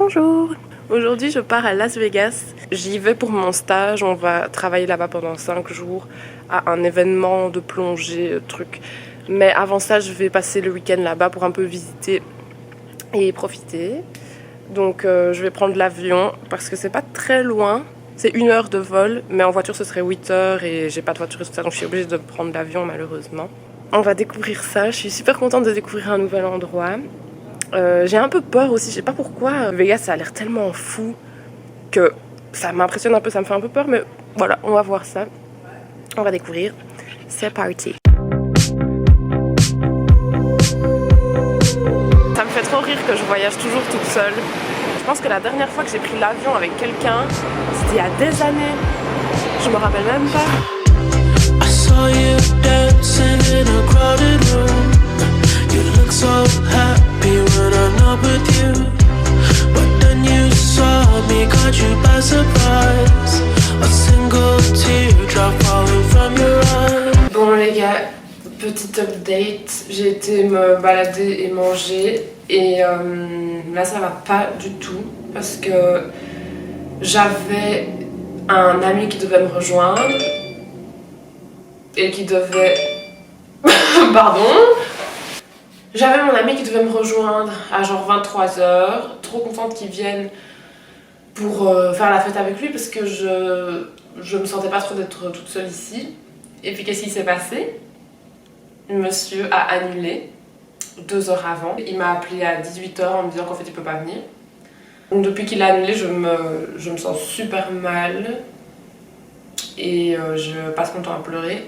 Bonjour. Aujourd'hui je pars à Las Vegas. J'y vais pour mon stage, on va travailler là-bas pendant 5 jours à un événement de plongée, truc. Mais avant ça je vais passer le week-end là-bas pour un peu visiter et profiter. Donc je vais prendre l'avion parce que c'est pas très loin. C'est 1 heure de vol, mais en voiture ce serait 8 heures et j'ai pas de voiture et tout ça, donc je suis obligée de prendre l'avion malheureusement. On va découvrir ça, je suis super contente de découvrir un nouvel endroit. J'ai un peu peur aussi, je sais pas pourquoi. Vegas ça a l'air tellement fou que ça m'impressionne un peu, ça me fait un peu peur, mais voilà, on va voir ça. On va découvrir. C'est parti. Ça me fait trop rire que je voyage toujours toute seule. Je pense que la dernière fois que j'ai pris l'avion avec quelqu'un, c'était il y a des années. Je me rappelle même pas. I saw you dancing in a crowded room. You look so happy when I'm not with you. But then you saw me, caught you by surprise. A single teardrop falling from your eyes. Bon les gars, petite update. J'ai été me balader et manger. Et là ça va pas du tout. Parce que j'avais un ami qui devait me rejoindre. Et qui devait... Pardon. J'avais mon ami qui devait me rejoindre à genre 23h, trop contente qu'il vienne pour faire la fête avec lui parce que je me sentais pas trop d'être toute seule ici. Et puis qu'est-ce qui s'est passé? Monsieur a annulé 2 heures avant. Il m'a appelé à 18h en me disant qu'en fait il peut pas venir. Donc depuis qu'il a annulé, je me sens super mal et je passe mon temps à pleurer.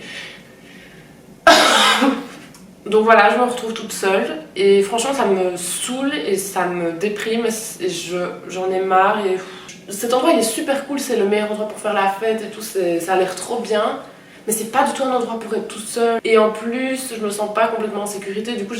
Donc voilà, je me retrouve toute seule et franchement ça me saoule et ça me déprime et j'en ai marre. Et cet endroit il est super cool, c'est le meilleur endroit pour faire la fête et tout, ça a l'air trop bien. Mais c'est pas du tout un endroit pour être toute seule. Et en plus, je me sens pas complètement en sécurité, du coup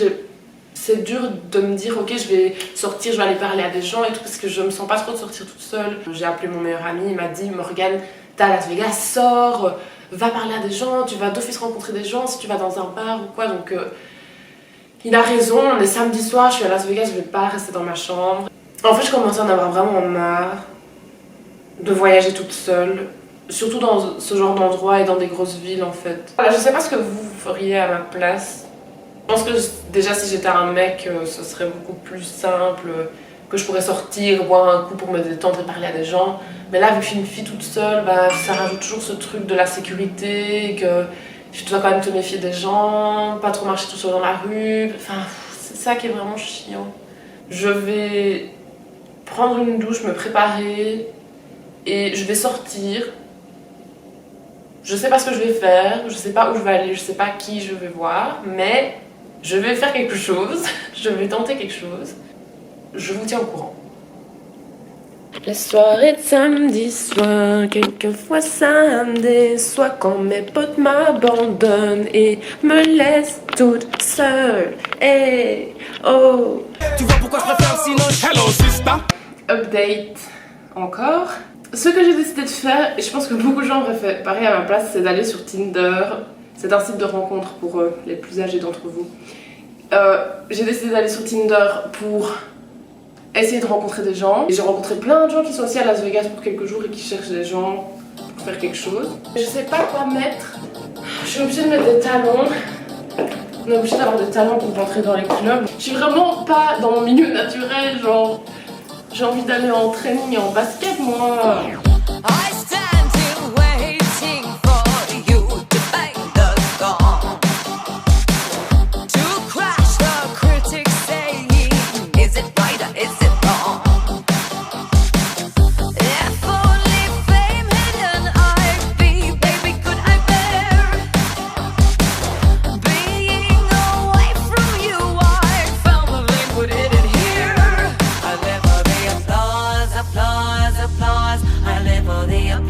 c'est dur de me dire ok je vais sortir, je vais aller parler à des gens et tout parce que je me sens pas trop de sortir toute seule. J'ai appelé mon meilleur ami, il m'a dit Morgane, t'es à Las Vegas, sors, va parler à des gens, tu vas d'office rencontrer des gens si tu vas dans un bar ou quoi. Donc il a raison, on est samedi soir, je suis à Las Vegas, je vais pas rester dans ma chambre. En fait je commençais à en avoir vraiment marre de voyager toute seule, surtout dans ce genre d'endroit et dans des grosses villes en fait. Voilà, je sais pas ce que vous feriez à ma place. Je pense que déjà si j'étais un mec, ce serait beaucoup plus simple, que je pourrais sortir, boire un coup pour me détendre et parler à des gens. Mais là, vu que je suis une fille toute seule, bah, ça rajoute toujours ce truc de la sécurité, que tu dois quand même te méfier des gens, pas trop marcher tout seul dans la rue. Enfin, c'est ça qui est vraiment chiant. Je vais prendre une douche, me préparer et je vais sortir. Je sais pas ce que je vais faire, je sais pas où je vais aller, je sais pas qui je vais voir, mais je vais faire quelque chose, je vais tenter quelque chose. Je vous tiens au courant. Les soirées de samedi soir, quelquefois ça me déçoit quand mes potes m'abandonnent et me laissent toute seule. Hey, oh. Tu vois pourquoi je préfère sinon. Hello sister. Update encore. Ce que j'ai décidé de faire, et je pense que beaucoup de gens auraient fait pareil à ma place, c'est d'aller sur Tinder. C'est un site de rencontre pour les plus âgés d'entre vous. J'ai décidé d'aller sur Tinder pour essayer de rencontrer des gens. Et j'ai rencontré plein de gens qui sont aussi à Las Vegas pour quelques jours et qui cherchent des gens pour faire quelque chose. Je sais pas quoi mettre. Je suis obligée de mettre des talons. On est obligé d'avoir des talons pour rentrer dans les clubs. Je suis vraiment pas dans mon milieu naturel, genre j'ai envie d'aller en training et en basket moi. I live for the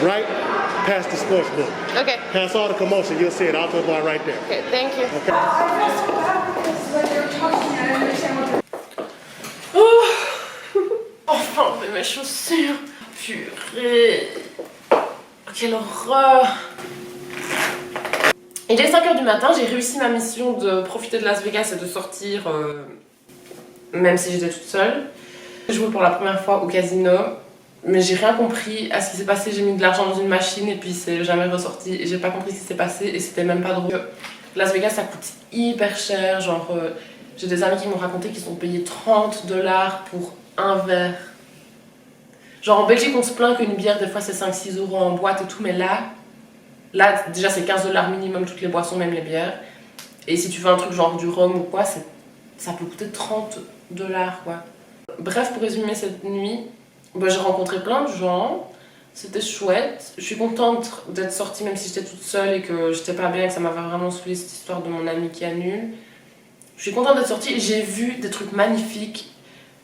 right past the sports book. Okay. Past all the commotion, you'll see it. Auto bar right there. Okay, thank you. Okay. Enfin, enlever mes chaussures. Purée. Quelle horreur. Il est 5h du matin, j'ai réussi ma mission de profiter de Las Vegas et de sortir, même si j'étais toute seule. J'ai joué pour la première fois au casino, mais j'ai rien compris à ce qui s'est passé. J'ai mis de l'argent dans une machine et puis c'est jamais ressorti. Et j'ai pas compris ce qui s'est passé et c'était même pas drôle. Las Vegas, ça coûte hyper cher. Genre, j'ai des amis qui m'ont raconté qu'ils ont payé $30 pour un verre. Genre en Belgique, on se plaint qu'une bière, des fois, c'est 5-6 € en boîte et tout, mais là déjà, c'est $15 minimum, toutes les boissons, même les bières. Et si tu veux un truc genre du rhum ou quoi, ça peut coûter $30, quoi. Bref, pour résumer cette nuit, j'ai rencontré plein de gens, c'était chouette. Je suis contente d'être sortie, même si j'étais toute seule et que j'étais pas bien, et que ça m'avait vraiment saoulé cette histoire de mon ami qui annule. Je suis contente d'être sortie, j'ai vu des trucs magnifiques.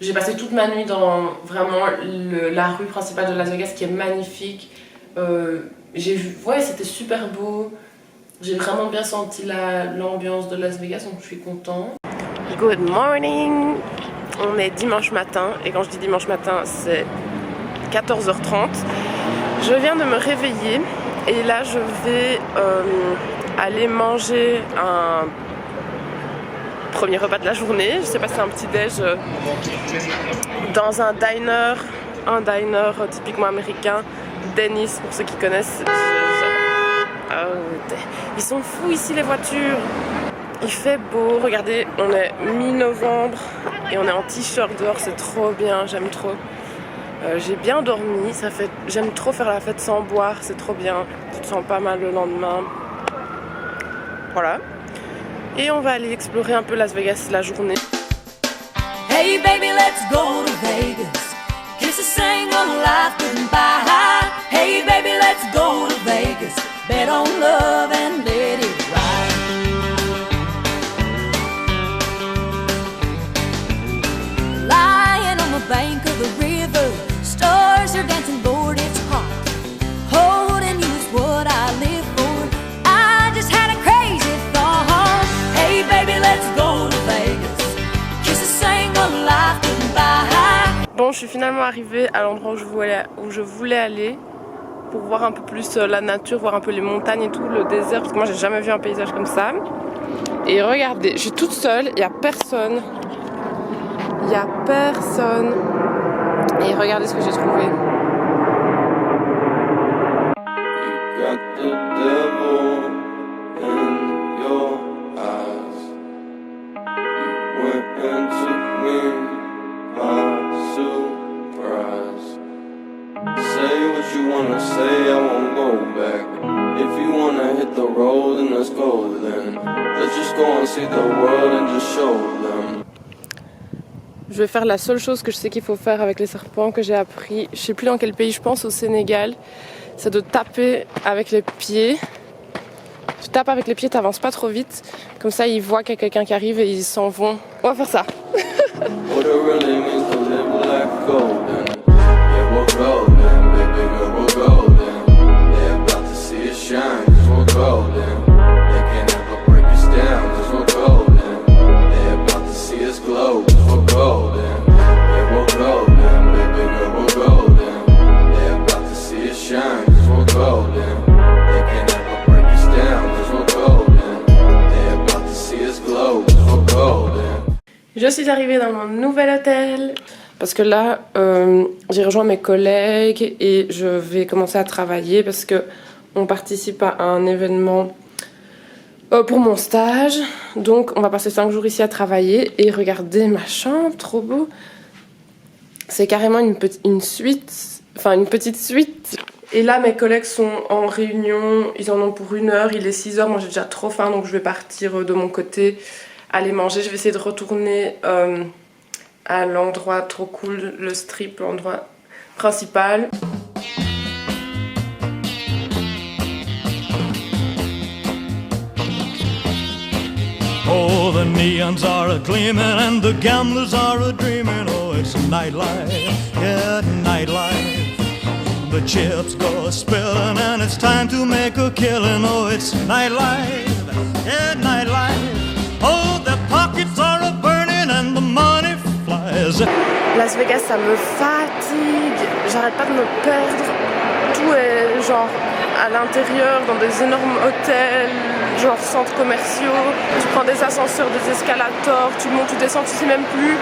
J'ai passé toute ma nuit dans vraiment la rue principale de Las Vegas qui est magnifique. J'ai vu, ouais, c'était super beau. J'ai vraiment bien senti l'ambiance de Las Vegas, donc je suis contente. Good morning! On est dimanche matin, et quand je dis dimanche matin, c'est 14h30. Je viens de me réveiller, et là je vais aller manger un premier repas de la journée. Je sais pas si c'est un petit déj dans un diner typiquement américain. Dennis, pour ceux qui connaissent. Ils sont fous ici, les voitures. Il fait beau, regardez, on est mi-novembre et on est en t-shirt dehors, c'est trop bien, j'aime trop. J'ai bien dormi, j'aime trop faire la fête sans boire, c'est trop bien. Tu te sens pas mal le lendemain. Voilà. Et on va aller explorer un peu Las Vegas la journée. Hey baby, let's go to Vegas. Kiss a single life goodbye. Hey baby, let's go to Vegas. Bet on love and let it ride. Lying on the bank of the river, stars are dancing, Lord, it's hot. Holding you is what I live for. I just had a crazy thought. Hey baby, let's go to Vegas. Kiss a single life goodbye. Bon, je suis finalement arrivée à l'endroit où je voulais aller pour voir un peu plus la nature, voir un peu les montagnes et tout, le désert, parce que moi j'ai jamais vu un paysage comme ça. Et regardez, je suis toute seule, il n'y a personne. Il n'y a personne. Et regardez ce que j'ai trouvé. You wanna say, I won't go back. If you wanna hit the road, then let's go then. Let's just go and see the world and just show them. Je vais faire la seule chose que je sais qu'il faut faire avec les serpents que j'ai appris. Je sais plus dans quel pays, je pense au Sénégal. C'est de taper avec les pieds. Tu tapes avec les pieds, t'avances pas trop vite. Comme ça, ils voient qu'il y a quelqu'un qui arrive et ils s'en vont. On va faire ça. What it really means to live like golden. Yeah, we're golden, baby girl, we're golden. They're about to see us shine, cause we're golden. They can't ever break us down, cause we're golden. They're about to see us glow, cause we're golden. Yeah, we're golden, baby girl, we're golden. They're about to see us shine, cause we're golden. They can't ever break us down, cause we're golden. They're about to see us glow, cause we're golden. Je suis arrivée dans mon nouvel hôtel parce que là, j'ai rejoint mes collègues et je vais commencer à travailler parce que on participe à un événement pour mon stage. Donc, on va passer 5 jours ici à travailler et regardez ma chambre, trop beau. C'est carrément une petite suite. Et là, mes collègues sont en réunion, ils en ont pour 1 heure, il est 6 heures, moi j'ai déjà trop faim donc je vais partir de mon côté. Aller manger, je vais essayer de retourner à l'endroit trop cool, le strip, l'endroit principal. Oh, the neons are a-gleaming and the gamblers are a-dreaming. Oh, it's nightlife, yeah, nightlife. the chips go spilling and it's time to make a killing. Oh, it's nightlife, yeah, nightlife. Oh, the pockets are a-burning and the money flies. Las Vegas, ça me fatigue. J'arrête pas de me perdre. Tout est genre à l'intérieur, dans des énormes hôtels, genre centres commerciaux. Tu prends des ascenseurs, des escalators, tu montes, tu descends, tu sais même plus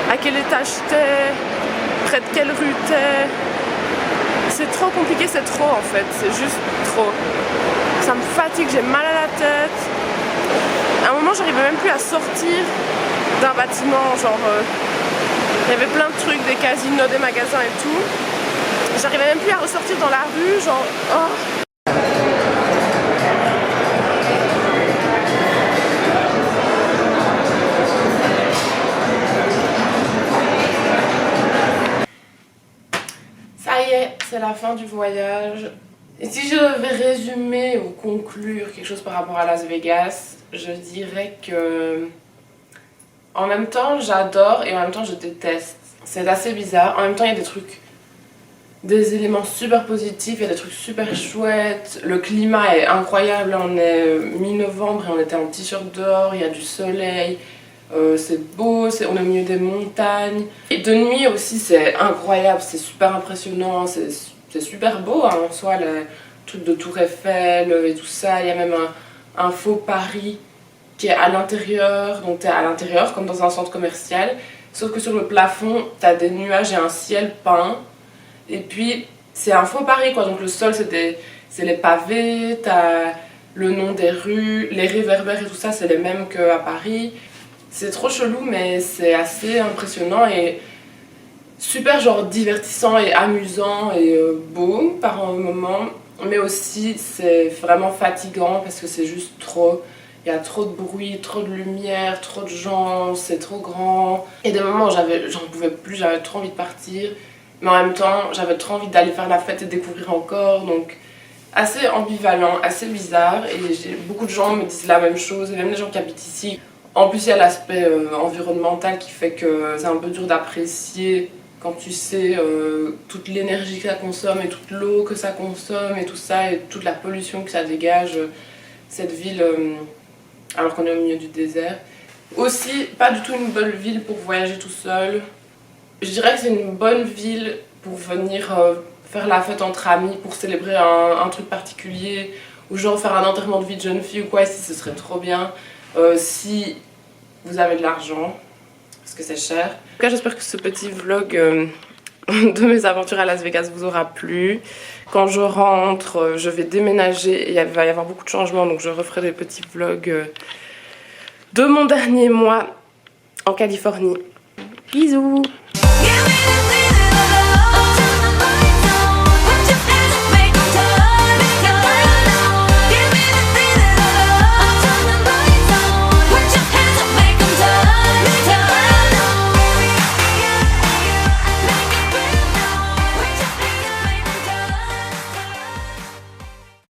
à quel étage t'es, près de quelle rue t'es. C'est trop compliqué, c'est trop en fait, c'est juste trop. Ça me fatigue, j'ai mal à la tête. À un moment, j'arrivais même plus à sortir d'un bâtiment, genre il y avait plein de trucs, des casinos, des magasins et tout. J'arrivais même plus à ressortir dans la rue, genre oh. Ça y est, c'est la fin du voyage. Et si je devais résumer ou conclure quelque chose par rapport à Las Vegas, je dirais que en même temps j'adore et en même temps je déteste. C'est assez bizarre. En même temps il y a des trucs, des éléments super positifs, il y a des trucs super chouettes. Le climat est incroyable, on est mi-novembre et on était en t-shirt dehors, il y a du soleil. C'est beau, on est au milieu des montagnes. Et de nuit aussi, c'est incroyable, c'est super impressionnant, c'est super beau hein, en soi, le truc de Tour Eiffel et tout ça. Il y a même un faux Paris qui est à l'intérieur, donc t'es à l'intérieur comme dans un centre commercial. Sauf que sur le plafond, t'as des nuages et un ciel peint. Et puis, c'est un faux Paris quoi, donc le sol c'est les pavés, t'as le nom des rues, les réverbères et tout ça, c'est les mêmes qu'à Paris. C'est trop chelou mais c'est assez impressionnant et super genre divertissant et amusant et beau par un moment. Mais aussi c'est vraiment fatigant parce que c'est juste trop. Il y a trop de bruit, trop de lumière, trop de gens, c'est trop grand. Et des moments où j'en pouvais plus, j'avais trop envie de partir. Mais en même temps j'avais trop envie d'aller faire la fête et découvrir encore. Donc assez ambivalent, assez bizarre. Et beaucoup de gens me disent la même chose, et même les gens qui habitent ici. En plus, il y a l'aspect environnemental qui fait que c'est un peu dur d'apprécier quand tu sais toute l'énergie que ça consomme et toute l'eau que ça consomme et tout ça et toute la pollution que ça dégage, cette ville, alors qu'on est au milieu du désert. Aussi, pas du tout une bonne ville pour voyager tout seul. Je dirais que c'est une bonne ville pour venir faire la fête entre amis, pour célébrer un truc particulier, ou genre faire un enterrement de vie de jeune fille ou quoi, ici ce serait trop bien. Si vous avez de l'argent, parce que c'est cher. En tout cas, j'espère que ce petit vlog de mes aventures à Las Vegas vous aura plu. Quand je rentre, je vais déménager et il va y avoir beaucoup de changements, donc je referai des petits vlogs de mon dernier mois en Californie. Bisous!